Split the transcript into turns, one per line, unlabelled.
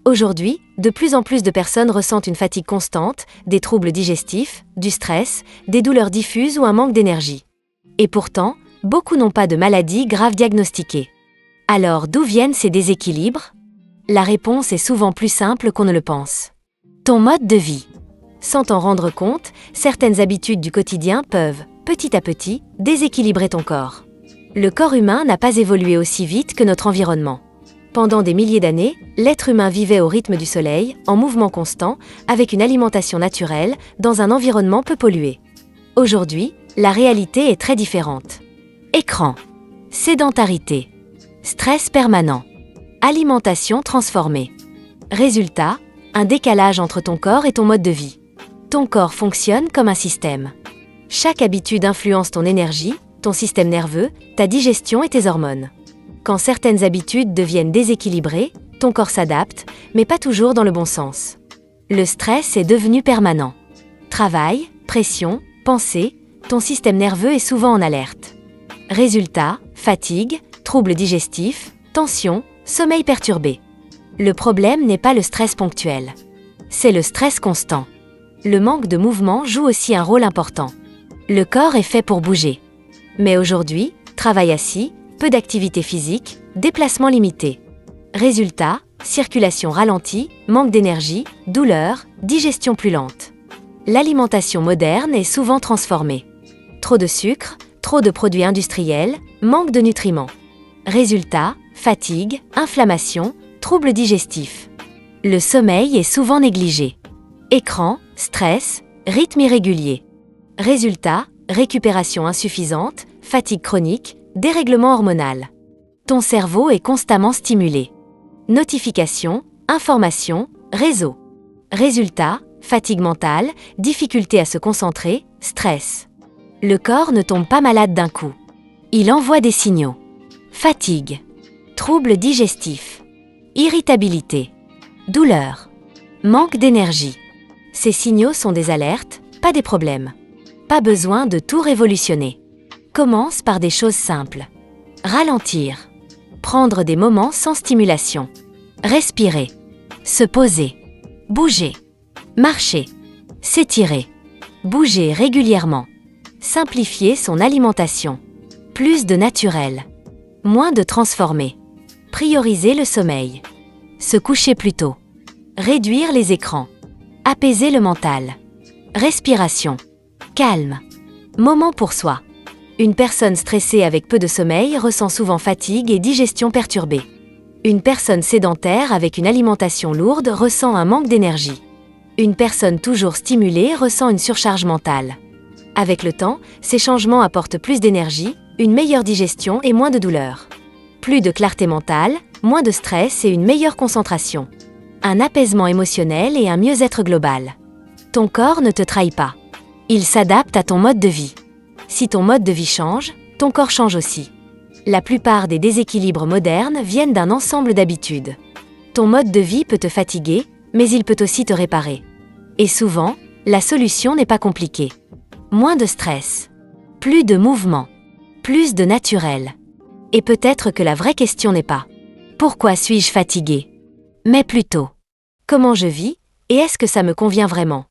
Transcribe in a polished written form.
Aujourd'hui, de plus en plus de personnes ressentent une fatigue constante, des troubles digestifs, du stress, des douleurs diffuses ou un manque d'énergie. Et pourtant, beaucoup n'ont pas de maladie grave diagnostiquée. Alors, d'où viennent ces déséquilibres? La réponse est souvent plus simple qu'on ne le pense. Ton mode de vie. Sans t'en rendre compte, certaines habitudes du quotidien peuvent, petit à petit, déséquilibrer ton corps. Le corps humain n'a pas évolué aussi vite que notre environnement. Pendant des milliers d'années, l'être humain vivait au rythme du soleil, en mouvement constant, avec une alimentation naturelle, dans un environnement peu pollué. Aujourd'hui, la réalité est très différente. Écran, sédentarité, stress permanent, alimentation transformée. Résultat, un décalage entre ton corps et ton mode de vie. Ton corps fonctionne comme un système. Chaque habitude influence ton énergie, ton système nerveux, ta digestion et tes hormones. Quand certaines habitudes deviennent déséquilibrées, ton corps s'adapte, mais pas toujours dans le bon sens. Le stress est devenu permanent. Travail, pression, pensée, ton système nerveux est souvent en alerte. Résultat, fatigue, troubles digestifs, tension, sommeil perturbé. Le problème n'est pas le stress ponctuel. C'est le stress constant. Le manque de mouvement joue aussi un rôle important. Le corps est fait pour bouger. Mais aujourd'hui, travail assis, peu d'activité physique, déplacement limité. Résultat, circulation ralentie, manque d'énergie, douleur, digestion plus lente. L'alimentation moderne est souvent transformée. Trop de sucre, trop de produits industriels, manque de nutriments. Résultat, fatigue, inflammation, troubles digestifs. Le sommeil est souvent négligé. Écran, stress, rythme irrégulier. Résultat, récupération insuffisante, fatigue chronique, dérèglement hormonal. Ton cerveau est constamment stimulé. Notifications, informations, réseaux. Résultat, fatigue mentale, difficulté à se concentrer, stress. Le corps ne tombe pas malade d'un coup. Il envoie des signaux. Fatigue, troubles digestifs, irritabilité, douleur, manque d'énergie. Ces signaux sont des alertes, pas des problèmes. Pas besoin de tout révolutionner. Commence par des choses simples. Ralentir. Prendre des moments sans stimulation. Respirer. Se poser. Bouger. Marcher. S'étirer. Bouger régulièrement. Simplifier son alimentation. Plus de naturel. Moins de transformé. Prioriser le sommeil. Se coucher plus tôt. Réduire les écrans. Apaiser le mental. Respiration. Calme. Moment pour soi. Une personne stressée avec peu de sommeil ressent souvent fatigue et digestion perturbée. Une personne sédentaire avec une alimentation lourde ressent un manque d'énergie. Une personne toujours stimulée ressent une surcharge mentale. Avec le temps, ces changements apportent plus d'énergie, une meilleure digestion et moins de douleur. Plus de clarté mentale, moins de stress et une meilleure concentration. Un apaisement émotionnel et un mieux-être global. Ton corps ne te trahit pas. Il s'adapte à ton mode de vie. Si ton mode de vie change, ton corps change aussi. La plupart des déséquilibres modernes viennent d'un ensemble d'habitudes. Ton mode de vie peut te fatiguer, mais il peut aussi te réparer. Et souvent, la solution n'est pas compliquée. Moins de stress, plus de mouvement, plus de naturel. Et peut-être que la vraie question n'est pas « Pourquoi suis-je fatigué ?» mais plutôt « Comment je vis et est-ce que ça me convient vraiment ?»